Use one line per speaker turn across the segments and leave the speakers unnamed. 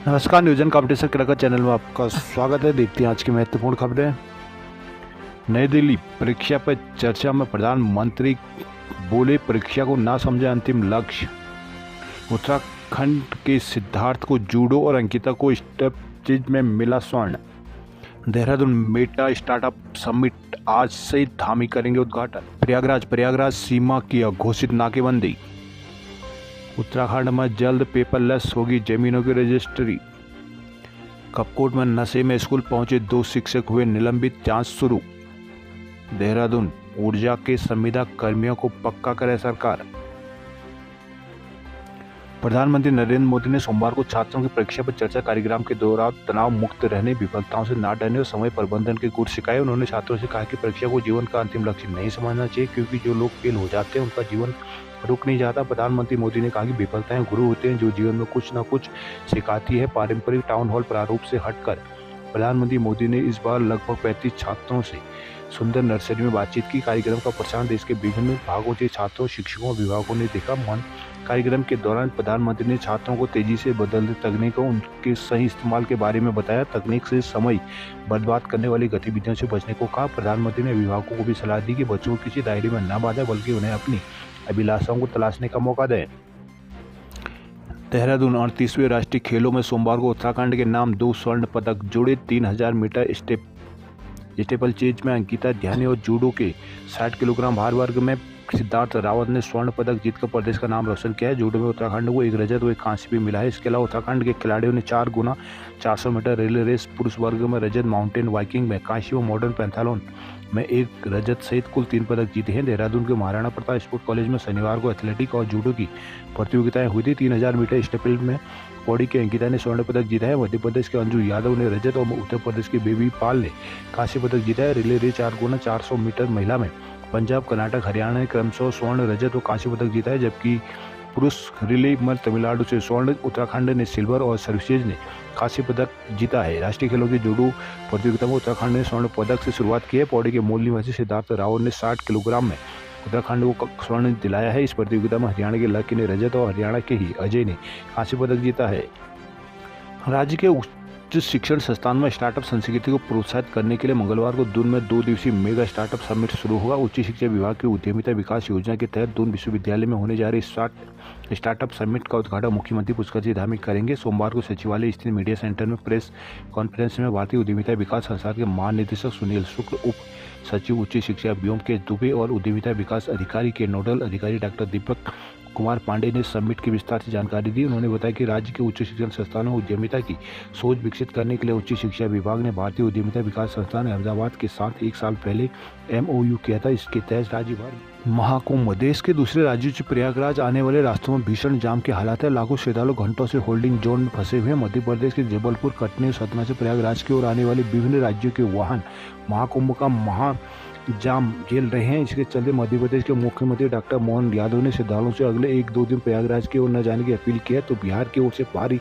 नमस्कार, न्यूजन competition cricket channel में आपका स्वागत है। देखते हैं आज की महत्वपूर्ण खबरें। नई दिल्ली, परीक्षा पर चर्चा में प्रधानमंत्री बोले, परीक्षा को ना समझे अंतिम लक्ष्य। उत्तराखंड के सिद्धार्थ को जूडो और अंकिता को स्टेपचेज में मिला स्वर्ण। देहरादून मेटा स्टार्टअप समिट आज से धामी करेंगे उद्घाटन। प्रयागराज सीमा की अघोषित नाकेबंदी। उत्तराखंड में जल्द पेपरलेस होगी जमीनों की रजिस्ट्री। कपकोट में नशे में स्कूल पहुंचे 2 शिक्षक हुए निलंबित, जांच शुरू। देहरादून, ऊर्जा के संविदा कर्मियों को पक्का करे सरकार। प्रधानमंत्री नरेंद्र मोदी ने सोमवार को छात्रों की परीक्षा पर चर्चा कार्यक्रम के दौरान तनाव मुक्त रहने, विफलताओं से ना डरने और समय प्रबंधन के गुर सिखाए। उन्होंने छात्रों से कहा कि परीक्षा को जीवन का अंतिम लक्ष्य नहीं समझना चाहिए, क्योंकि जो लोग फेल हो जाते हैं उनका जीवन रुक नहीं जाता। प्रधानमंत्री मोदी ने कहा कि विफलताएं गुरु होते हैं जो जीवन में कुछ न कुछ सिखाती है। पारंपरिक टाउन हॉल प्रारूप से हटकर प्रधानमंत्री मोदी ने इस बार लगभग 35 छात्रों से सुंदर नर्सरी में बातचीत की। कार्यक्रम का प्रसारण देश के विभिन्न भागों से छात्रों, शिक्षकों और विभागों ने देखा। कार्यक्रम के दौरान प्रधानमंत्री ने छात्रों को तेजी से बदलते तकनीकों, उनके सही इस्तेमाल के बारे में बताया। तकनीक से समय बर्बाद करने वाली गतिविधियों से बचने को कहा। प्रधानमंत्री ने अभिभावकों को भी सलाह दी कि बच्चों को किसी दायरे में न बांधे, बल्कि उन्हें अपनी अभिलाषाओं को तलाशने का मौका दें। देहरादून, 38वें राष्ट्रीय खेलों में सोमवार को उत्तराखंड के नाम 2 स्वर्ण पदक जुड़े। 3000 मीटर स्टेपल चेज में अंकिता ध्यानी और जूडो के 60 किलोग्राम भार वर्ग में सिद्धार्थ रावत ने स्वर्ण पदक जीतकर प्रदेश का नाम रोशन किया है। जूडो में उत्तराखंड को 1 रजत और 1 कांस्य भी मिला है। इसके अलावा उत्तराखंड के खिलाड़ियों ने 4 गुना 400 मीटर रिले रेस पुरुष वर्ग में रजत, माउंटेन बाइकिंग में कांस्य और मॉडर्न पैंथालोन में 1 रजत सहित कुल 3 पदक जीते हैं। देहरादून के महाराणा प्रताप स्पोर्ट्स कॉलेज में शनिवार को एथलेटिक और जूडो की प्रतियोगिताएं हुई थी। 3000 मीटर स्टेपल में पौड़ी के अंकिता ने स्वर्ण पदक जीता है। मध्य प्रदेश के अंजू यादव ने रजत और उत्तर प्रदेश के बेबी पाल ने कांस्य पदक जीता है। रिले रेस 4 गुना 400 मीटर महिला में पंजाब, कर्नाटक, हरियाणा ने क्रमशः स्वर्ण, रजत और कांस्य पदक जीता है, जबकि पुरुष रिले में तमिलनाडु से स्वर्ण, उत्तराखंड ने सिल्वर और सर्विसेज ने कांस्य पदक जीता है। राष्ट्रीय खेलों की जूडो प्रतियोगिता में उत्तराखंड ने स्वर्ण पदक से शुरुआत की है। पौड़ी के मूल निवासी सिद्धार्थ रावत ने 60 किलोग्राम में उत्तराखंड को स्वर्ण दिलाया है। इस प्रतियोगिता में हरियाणा के लकी ने रजत और हरियाणा के ही अजय ने कांस्य पदक जीता है। राज्य के उच्च शिक्षण संस्थान में स्टार्टअप संस्कृति को प्रोत्साहित करने के लिए मंगलवार को दून में 2 दिवसीय मेगा स्टार्टअप समिट शुरू होगा। उच्च शिक्षा विभाग की उद्यमिता विकास योजना के तहत दून विश्वविद्यालय में होने जा रही स्टार्टअप समिट का उद्घाटन मुख्यमंत्री पुष्कर सिंह धामी करेंगे। सोमवार को सचिवालय स्थित मीडिया सेंटर में प्रेस कॉन्फ्रेंस में भारतीय उद्यमिता विकास संस्थान के महानिदेशक सुनील शुक्ल, उप सचिव उच्च शिक्षा व्योम के दुबे और उद्यमिता विकास अधिकारी के नोडल अधिकारी डॉक्टर दीपक कुमार पांडे ने समिट की विस्तार से जानकारी दी। उन्होंने बताया कि राज्य के उच्च शिक्षण संस्थानों में उद्यमिता की सोच विकसित करने के लिए उच्च शिक्षा विभाग ने भारतीय उद्यमिता विकास संस्थान अहमदाबाद के साथ 1 साल पहले MOU किया था। इसके तहत राज्य भर महाकुंभ। देश के दूसरे राज्यों से प्रयागराज आने वाले रास्तों में भीषण जाम के हालात है। लाखों श्रद्धालु घंटों से होल्डिंग जोन में फंसे हुए हैं। मध्य प्रदेश के जबलपुर, कटनी और सतना से प्रयागराज की ओर आने वाले विभिन्न राज्यों के वाहन महाकुंभ का जाम झेल रहे हैं। इसके चलते मध्य प्रदेश के मुख्यमंत्री डॉक्टर मोहन यादव ने श्रद्धालुओं से अगले 1-2 दिन प्रयागराज की ओर न जाने की अपील की है। तो बिहार की ओर से भारी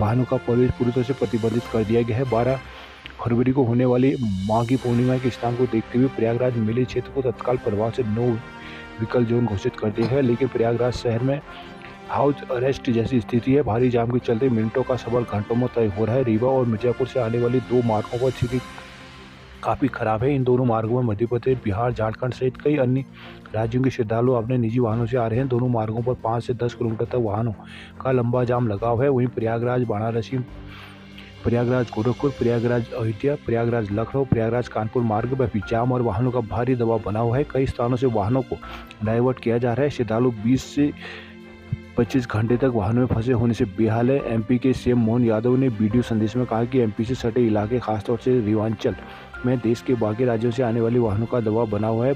वाहनों का प्रवेश पूरी तरह से प्रतिबंधित कर दिया गया है। 12 फरवरी को होने वाली माघी पूर्णिमा के स्नान को देखते हुए प्रयागराज मेले क्षेत्र को तत्काल प्रभाव से नो व्हीकल जोन घोषित कर दिया है, लेकिन प्रयागराज शहर में हाउस अरेस्ट जैसी स्थिति है। भारी जाम के चलते मिनटों का सफर घंटों में तय हो रहा है। रीवा और मिर्जापुर से आने वाली 2 मार्गों पर स्थिति काफ़ी खराब है। इन दोनों मार्गों में मध्य प्रदेश, बिहार, झारखंड सहित कई अन्य राज्यों के श्रद्धालु अपने निजी वाहनों से आ रहे हैं। दोनों मार्गों पर 5 से 10 किलोमीटर तक वाहनों का लंबा जाम लगा हुआ है। वहीं प्रयागराज वाराणसी, प्रयागराज गोरखपुर, प्रयागराज अयोध्या, प्रयागराज लखनऊ, प्रयागराज कानपुर मार्ग पर भी जाम और वाहनों का भारी दबाव बना हुआ है। कई स्थानों से वाहनों को डाइवर्ट किया जा रहा है। श्रद्धालु 20 से 25 घंटे तक वाहनों में फंसे होने से बेहाल है। MP के CM मोहन यादव ने वीडियो संदेश में कहा कि MP से सटे इलाके, खासतौर से रेवांचल में देश के बाकी राज्यों से आने वाले वाहनों का दबाव बना हुआ है।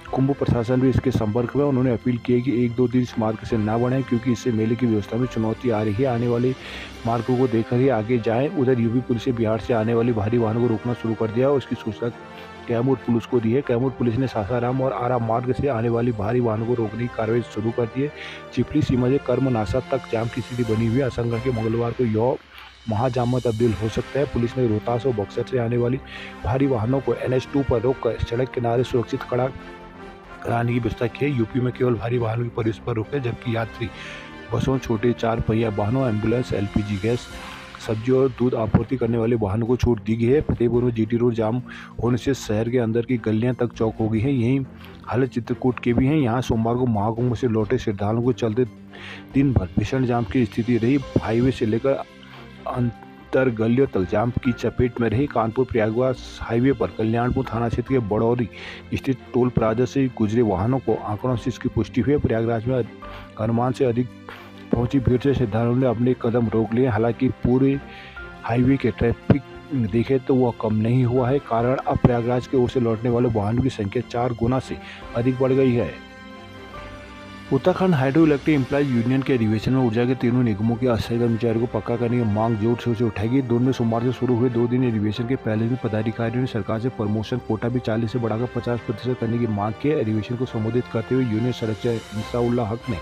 कुंभ प्रशासन भी इसके संपर्क में। उन्होंने अपील की है कि 1-2 दिन इस मार्ग से ना बढ़ें, क्योंकि इससे मेले की व्यवस्था में चुनौती आ रही है। आने वाले मार्गों को देखकर ही आगे जाएं। उधर UP पुलिस ने बिहार से आने वाली भारी वाहनों को रोकना शुरू कर दिया और उसकी सूचना कैमूर पुलिस को दी है। कैमूर पुलिस ने सासाराम और आरा मार्ग से आने वाली भारी वाहनों को रोकने की कार्रवाई शुरू कर दी है। चिपली सीमा से कर्मनाशा तक जाम की स्थिति बनी हुई है। आशंका के मंगलवार को यह महाजाम में तब्दील हो सकता है। पुलिस ने रोहतास और बक्सर से आने वाली भारी वाहनों को NH2 पर रोककर सड़क किनारे सुरक्षित खड़ा कराने की व्यवस्था की है। UP में केवल भारी वाहनों की प्रवेश पर रोक है, जबकि यात्री बसों, छोटे 4 पहिया वाहनों, एम्बुलेंस, LPG गैस सब्जी और दूध आपूर्ति करने वाले वाहनों को छूट दी गई है। फतेहपुर में जीटी रोड जाम होने से शहर के अंदर की गलियां तक चौक हो गई हैं। यही हालत चित्रकूट के भी हैं। यहाँ सोमवार को महाकुंभ से लौटे श्रद्धालुओं को चलते दिन भर भीषण जाम की स्थिति रही। हाईवे से लेकर अंतर गलियों तक जाम की चपेट में रही। कानपुर प्रयागराज हाईवे पर कल्याणपुर थाना क्षेत्र के बड़ौरी स्थित टोल प्लाजा से गुजरे वाहनों को आंकड़ों से इसकी पुष्टि हुई। प्रयागराज में अनुमान से अधिक पहुंची भीड़ से श्रद्धालुओं ने अपने कदम रोक लिए। हालांकि पूरे हाईवे के ट्रैफिक देखें तो वह कम नहीं हुआ है। कारण अब प्रयागराज की ओर से लौटने वाले वाहनों की संख्या 4 गुना से अधिक बढ़ गई है। Uttarakhand hydro electric employees union के अधिवेशन में ऊर्जा के तीनों निगमों के अस्थायी कर्मचारियों को पक्का करने की मांग जोर शोर से उठाएगी। दोनों सोमवार से शुरू हुए 2 दिन अधिवेशन के पहले दिन पदाधिकारियों ने सरकार से प्रमोशन कोटा भी 40 से बढ़ाकर 50% करने की मांग की। अधिवेशन को संबोधित करते हुए यूनियन सदस्य इंसाउल्लाह हक ने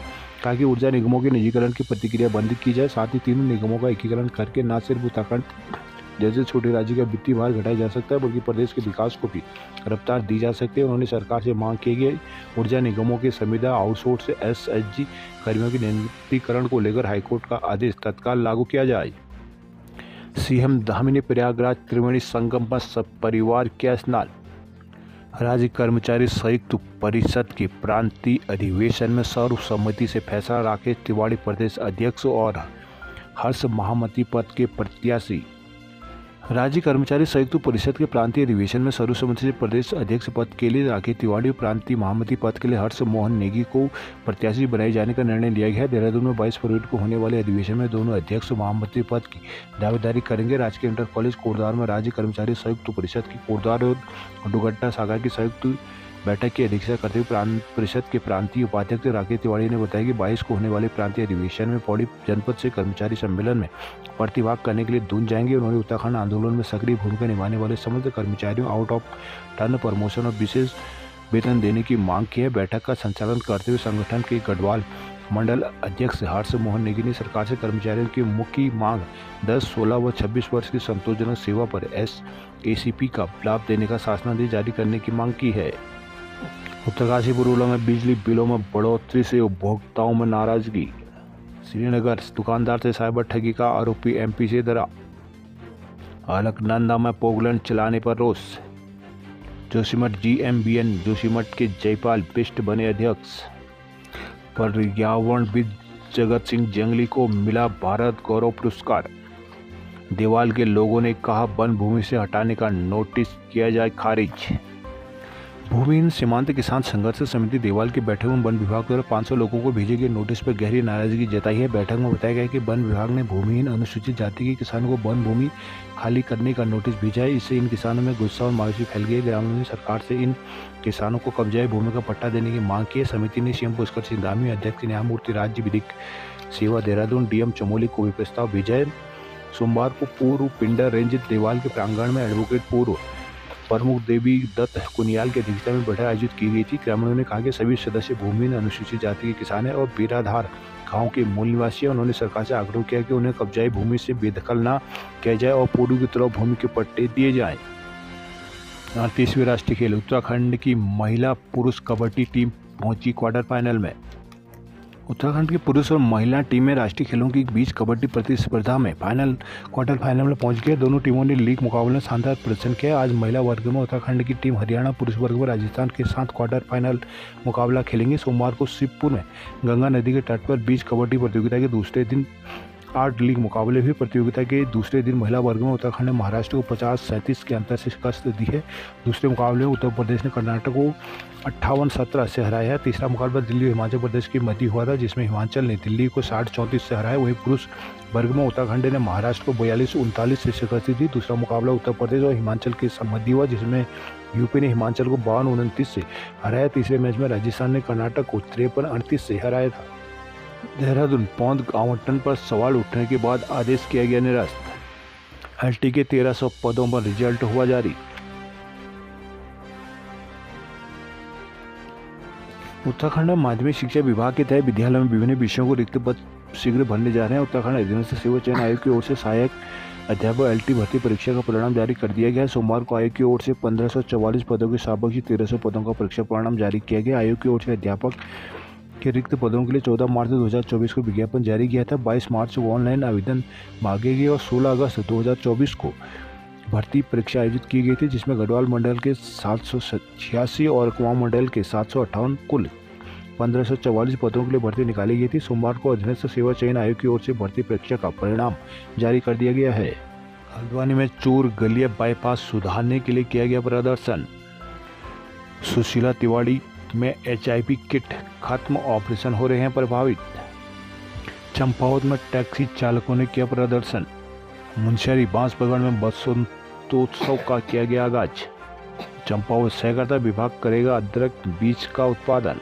कहा कि ऊर्जा निगमों के निजीकरण की प्रतिक्रिया बंद की जाए। साथ ही तीनों निगमों का एकीकरण करके न सिर्फ उत्तराखंड जैसे छोटे राज्य का वित्तीय भार घटाया जा सकता है बल्कि प्रदेश के विकास को भी रफ्तार दी जा सकती है। उन्होंने सरकार से मांग की कि ऊर्जा निगमों के संविदा आउटसोर्स से एसएचजी कर्मियों के नियमितीकरण को लेकर हाईकोर्ट का आदेश तत्काल लागू किया जाए। सीएम धामी ने प्रयागराज त्रिवेणी संगम पर सपरिवार किया स्नान। राज्य कर्मचारी संयुक्त परिषद के प्रांतीय अधिवेशन में सर्वसम्मति से फैसला। राकेश तिवारी प्रदेश अध्यक्ष और हर्ष महामती पद के प्रत्याशी। राज्य कर्मचारी संयुक्त परिषद के प्रांतीय अधिवेशन में सर्वसम्मति से प्रदेश अध्यक्ष पद के लिए राकेश तिवारी और प्रांतीय महामती पद के लिए हर्ष मोहन नेगी को प्रत्याशी बनाए जाने का निर्णय लिया गया है। देहरादून में 22 फरवरी को होने वाले अधिवेशन में दोनों अध्यक्ष महामती पद की दावेदारी करेंगे। राजकीय इंटर कॉलेज कोटद्वार में राज्य कर्मचारी संयुक्त परिषद की कोटद्वार और दुगट्टा शाखा की संयुक्त बैठक की अध्यक्षता करते हुए परिषद के प्रांतीय उपाध्यक्ष राकेश तिवारी ने बताया कि 22 को होने वाले प्रांतीय अधिवेशन में पौड़ी जनपद से कर्मचारी सम्मेलन में प्रतिभाग करने के लिए दून जाएंगे। उन्होंने उत्तराखंड आंदोलन में सक्रिय भूमिका निभाने वाले समस्त कर्मचारियों आउट ऑफ टर्न प्रमोशन और विशेष वेतन देने की मांग की है। बैठक का संचालन करते हुए संगठन के गढ़वाल मंडल अध्यक्ष हर्ष मोहन नेगी ने सरकार से कर्मचारियों की मुख्य मांग 10, 16 व 26 वर्ष की संतोषजनक सेवा पर एसीपी का लाभ देने का शासनादेश जारी करने की मांग की है। उत्तरकाशी पुरुलिया में बिजली बिलों में बढ़ोतरी से उपभोक्ताओं में नाराजगी। श्रीनगर दुकानदार से साइबर ठगी का आरोपी एमपी से धरा। अलकनंदा में पोगलैंड चलाने पर रोष। जोशीमठ जीएमबीएन जोशीमठ के जयपाल बिष्ट बने अध्यक्ष। पर्यावरणविद जगत सिंह जंगली को मिला भारत गौरव पुरस्कार। देवाल के लोगों ने कहा वन भूमि से हटाने का नोटिस किया जाए खारिज। भूमिहीन सीमांत किसान संघर्ष समिति देवाल की बैठक में वन विभाग द्वारा 500 लोगों को भेजे गए नोटिस पर गहरी नाराजगी जताई है। बैठक में बताया गया कि वन विभाग ने भूमिहीन अनुसूचित जाति के किसानों को वन भूमि खाली करने का नोटिस भेजा है। इससे इन किसानों में गुस्सा और मायूसी फैल गई है। ग्रामीणों ने सरकार से इन किसानों को कब्जाई भूमि का पट्टा देने की मांग की है। समिति ने सीएम पुष्कर सिंह धामी, अध्यक्ष न्यायमूर्ति राज्य विधिक सेवा देहरादून डीएम चमोली को भी प्रस्ताव भेजा है। सोमवार को पूर्व पिंडर रेंज देवाल के प्रांगण में एडवोकेट पूर्व प्रमुख देवी दत्त कुनियाल की अध्यक्षता में बैठक आयोजित की गई थी। ग्रामीणों ने कहा कि सभी सदस्य भूमिहीन अनुसूचित जाति के किसान हैं और बेराधार गांव के मूल निवासी हैं। उन्होंने सरकार से आग्रह किया कि उन्हें कब्जाई भूमि से बेदखल न किया जाए और पूर्व की तरफ भूमि के पट्टे दिए जाएं। 38वें राष्ट्रीय खेल उत्तराखंड की महिला पुरुष कबड्डी टीम पहुंची क्वार्टर फाइनल में। उत्तराखंड की पुरुष और महिला टीमें राष्ट्रीय खेलों के बीच कबड्डी प्रतिस्पर्धा में क्वार्टर फाइनल में पहुंच गए। दोनों टीमों ने लीग मुकाबले में शानदार प्रदर्शन किया। आज महिला वर्ग में उत्तराखंड की टीम हरियाणा, पुरुष वर्ग में राजस्थान के साथ क्वार्टर फाइनल मुकाबला खेलेंगे। सोमवार को शिवपुर में गंगा नदी के तट पर बीच कबड्डी प्रतियोगिता के दूसरे दिन 8 लीग मुकाबले हुए। प्रतियोगिता के दूसरे दिन महिला वर्ग में उत्तराखंड ने महाराष्ट्र को 50-37 के अंतर से शिकस्त दी है। दूसरे मुकाबले में उत्तर प्रदेश ने कर्नाटक को 58-17 से हराया है। तीसरा मुकाबला दिल्ली और हिमाचल प्रदेश के मध्य हुआ था, जिसमें हिमाचल ने दिल्ली को 60-34 से हराया। वहीं पुरुष वर्ग में उत्तराखंड ने महाराष्ट्र को 42-39 से शिकस्त दी। दूसरा मुकाबला उत्तर प्रदेश और हिमाचल के मध्य हुआ, जिसमें यूपी ने हिमाचल को 52-29 से हराया। तीसरे मैच में राजस्थान ने कर्नाटक को 53-38 से हराया था। देहरादून पौंद आवंटन पर सवाल उठने के बाद आदेश किया गया निरस्त। एलटी के 1300 पदों पर रिजल्ट हुआ जारी। उत्तराखंड माध्यमिक शिक्षा विभाग के तहत विद्यालय में विभिन्न विषयों को रिक्त पद शीघ्र भरने जा रहे हैं। उत्तराखंड अधीनस्थ सेवा चयन आयोग की ओर से सहायक अध्यापक एलटी भर्ती परीक्षा का परिणाम जारी कर दिया गया। सोमवार को आयोग की ओर से 1544 पदों के सापेक्ष 1300 पदों का परीक्षा परिणाम जारी किया गया। आयोग की ओर से अध्यापक के रिक्त पदों के लिए 14 मार्च 2024 को विज्ञापन जारी किया था। 22 मार्च को ऑनलाइन आवेदन मांगे गए और 16 अगस्त 2024 को भर्ती परीक्षा आयोजित की गई थी, जिसमें गढ़वाल मंडल के 786 और कुमाऊं मंडल के 758 कुल 1544 पदों के लिए भर्ती निकाली गई थी। सोमवार को अधीनस्थ सेवा चयन आयोग की ओर से भर्ती परीक्षा का परिणाम जारी कर दिया गया है। हल्द्वानी में चोर गलिया बाईपास सुधारने के लिए किया गया प्रदर्शन। सुशीला तिवाड़ी में HIV किट खत्म, ऑपरेशन हो रहे हैं प्रभावित। चंपावत में टैक्सी चालकों ने किया प्रदर्शन। मुंशियारी बांसबगड़ में बसंतोत्सव का किया गया आगाज। चंपावत सहकारिता विभाग करेगा अदरक बीज का उत्पादन।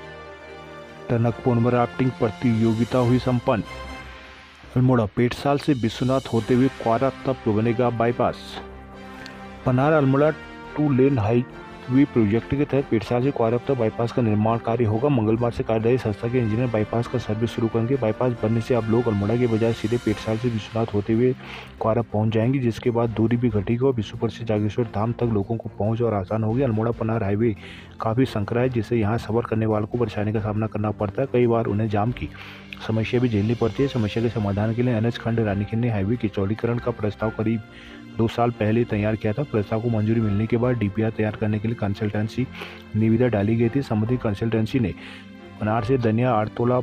टनकपुर में राफ्टिंग प्रतियोगिता हुई संपन्न। अल्मोड़ा पेटसाल से विश्वनाथ होते हुए क्वारा तक बनेगा bypass. Panar Almora 2 lane highway project के तहत पेटसाल से क्वारा तक बाईपास का निर्माण कार्य होगा। मंगलवार से कार्यदायी संस्था के इंजीनियर बाईपास का सर्वे शुरू करेंगे। बाईपास बनने से अब लोग अल्मोड़ा के बजाय सीधे पेटसाल से विश्वनाथ होते हुए क्वारा पहुंच जाएंगे, जिसके बाद दूरी भी घटेगी और विश्व प्रसिद्ध जागेश्वर धाम तक लोगों को पहुंच और आसान होगी। अल्मोड़ा पनार हाईवे काफ़ी संकरा है, जिससे यहाँ सफर करने वालों को परेशानी का सामना करना पड़ता है। कई बार उन्हें जाम की समस्या भी झेलनी पड़ती है। समस्या के समाधान के लिए NH खंड रानीखेत हाईवे के चौड़ीकरण का प्रस्ताव करीब 2 साल पहले तैयार किया था। प्रस्ताव को मंजूरी मिलने के बाद DPR तैयार करने के लिए कंसल्टेंसी निविदा डाली गई थी। संबंधित कंसल्टेंसी ने पनार से दनिया, आरतोला,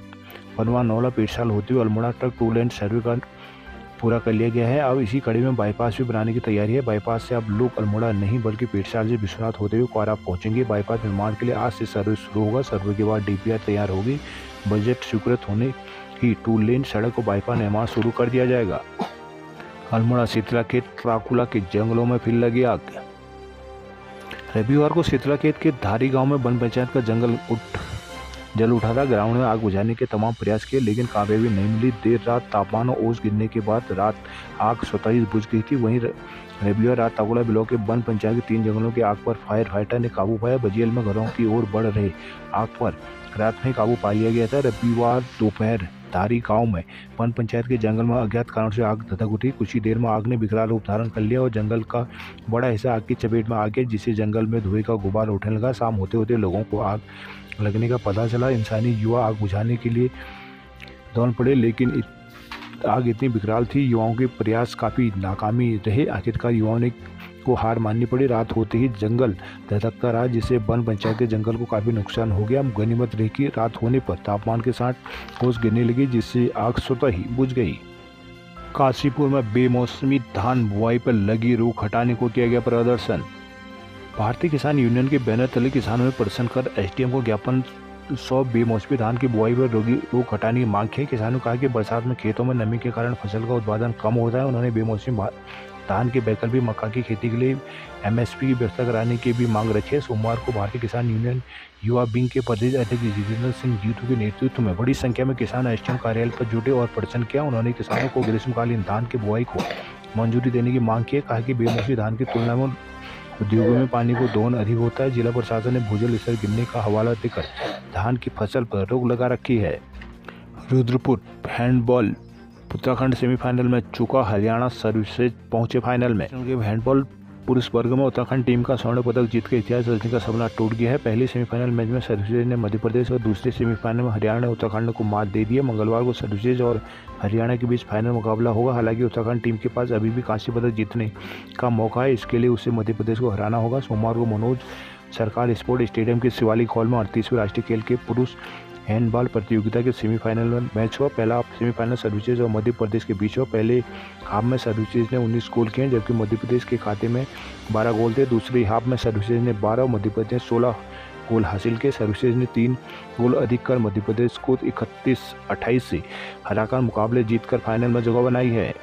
पनवा, नौला, पेटसाल होते हुए अल्मोड़ा तक 2 लेन सर्वे का पूरा कर लिया गया है। अब इसी कड़ी में बाईपास भी बनाने की तैयारी है। बाईपास से अब लोग अल्मोड़ा नहीं बल्कि पेटसाल से विश्वनाथ होते हुए क्वारा पहुंचेंगे। बाईपास निर्माण के लिए आज से सर्वे शुरू होगा। सर्वे के बाद DPR तैयार होगी। बजट स्वीकृत होने ही 2 लेन सड़क और बाईपास निर्माण शुरू कर दिया जाएगा। अल्मोड़ा शीतलाखेत ट्राकुला के जंगलों में फिर लगी आग। रविवार को शीतलाखेत के धारी गांव में वन पंचायत का जल उठा था। ग्रामीणों ने आग बुझाने के तमाम प्रयास किए, लेकिन कामयाबी नहीं मिली। देर रात तापमान और ओस गिरने के बाद रात आग स्वतः ही बुझ गई थी। वहीं रविवार रात ताकुला ब्लॉक के वन पंचायत के 3 जंगलों की आग पर फायर फाइटर ने काबू पाया। बजियल में घरों की ओर बढ़ रहे आग पर रात में काबू पा लिया गया था। रविवार दोपहर धारी गांव में वन पंचायत के जंगल में अज्ञात कारण से आग धधक उठी। कुछ ही देर में आग ने विकराल रूप धारण कर लिया और जंगल का बड़ा हिस्सा आग की चपेट में आ गया, जिससे जंगल में धुएं का गुबार उठने लगा। शाम होते होते लोगों को आग लगने का पता चला। इंसानी युवा आग बुझाने के लिए दौड़ पड़े, लेकिन आग इतनी विकराल थी, युवाओं के प्रयास काफ़ी नाकामी रहे। आखिरकार युवाओं को हार माननी पड़ी। रात होते ही जंगल धधकता रहा, जिससे वन पंचायत के जंगल को काफ़ी नुकसान हो गया। गनीमत रही कि रात होने पर तापमान के साथ ओस गिरने लगी, जिससे आग स्वतः ही बुझ गई। काशीपुर में बेमौसमी धान बुआई पर लगी रोक हटाने को किया गया प्रदर्शन। भारतीय किसान यूनियन के बैनर तले किसानों ने प्रदर्शन कर SDM को ज्ञापन सौंप बेमौसमी धान की बुआई पर रोक हटाने की मांग की। किसानों ने कहा कि बरसात में खेतों में नमी के कारण फसल का उत्पादन कम होता है। उन्होंने बेमौसमी धान के वैकल्पिक मक्का की खेती के लिए MSP की व्यवस्था कराने की भी मांग रखी है। सोमवार को भारतीय किसान यूनियन युवा विंग के प्रदेश अध्यक्ष जितेंद्र सिंह जीतू के नेतृत्व में बड़ी संख्या में किसान SDM कार्यालय पर जुटे और प्रदर्शन किया। उन्होंने किसानों को ग्रीष्मकालीन धान की बुआई को मंजूरी देने की मांग की। कहा कि बेमौसमी धान की तुलना में उद्योगों में पानी को दोहन अधिक होता है। जिला प्रशासन ने भूजल स्तर गिरने का हवाला देकर धान की फसल पर रोक लगा रखी है। रुद्रपुर हैंडबॉल उत्तराखंड सेमीफाइनल में चुका, हरियाणा सर्विसेज पहुंचे फाइनल में। हैंडबॉल पुरुष वर्ग में उत्तराखंड टीम का स्वर्ण पदक जीत के इतिहास रचने का सपना टूट गया है। पहले सेमीफाइनल मैच में सर्विसेज ने मध्य प्रदेश और दूसरे सेमीफाइनल में हरियाणा ने उत्तराखंड को मात दे दी है। मंगलवार को सर्विसेज और हरियाणा के बीच फाइनल मुकाबला होगा। हालांकि उत्तराखंड टीम के पास अभी भी कांस्य पदक जीतने का मौका है। इसके लिए उसे मध्य प्रदेश को हराना होगा। सोमवार को मनोज सरकार स्पोर्ट स्टेडियम के शिवालिक हॉल में 38वें राष्ट्रीय खेल के पुरुष हैंडबॉल प्रतियोगिता के सेमीफाइनल में मैच हुआ। पहला सेमीफाइनल सर्विसेज और मध्य प्रदेश के बीच हुआ। पहले हाफ में सर्विसेज ने 19 गोल किए, जबकि मध्य प्रदेश के खाते में 12 गोल थे। दूसरी हाफ में सर्विसेज ने 12 और मध्य प्रदेश ने 16 गोल हासिल किए। सर्विसेज ने 3 गोल अधिक कर मध्य प्रदेश को 31-28 से हराकर मुकाबले जीतकर फाइनल में जगह बनाई है।